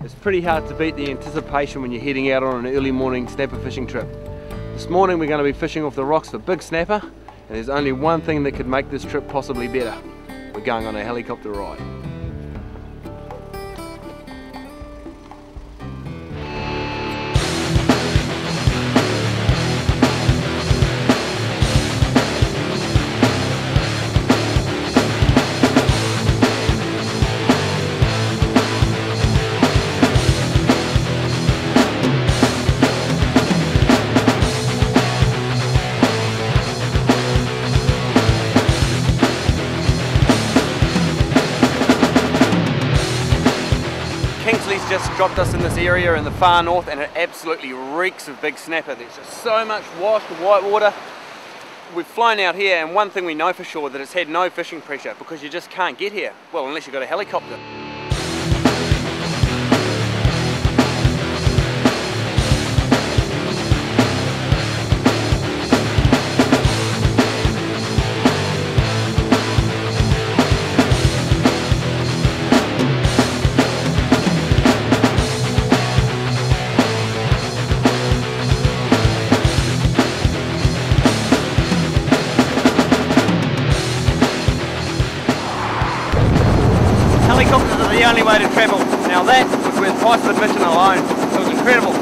It's pretty hard to beat the anticipation when you're heading out on an early morning snapper fishing trip. This morning we're going to be fishing off the rocks for big snapper, and there's only one thing that could make this trip possibly better. We're going on a helicopter ride. Just dropped us in this area in the far north, and it absolutely reeks of big snapper. There's just so much washed white water. We've flown out here, and one thing we know for sure, that it's had no fishing pressure because you just can't get here. Well, unless you've got a helicopter. Helicopters are the only way to travel. Now that was worth price of admission alone. It was incredible.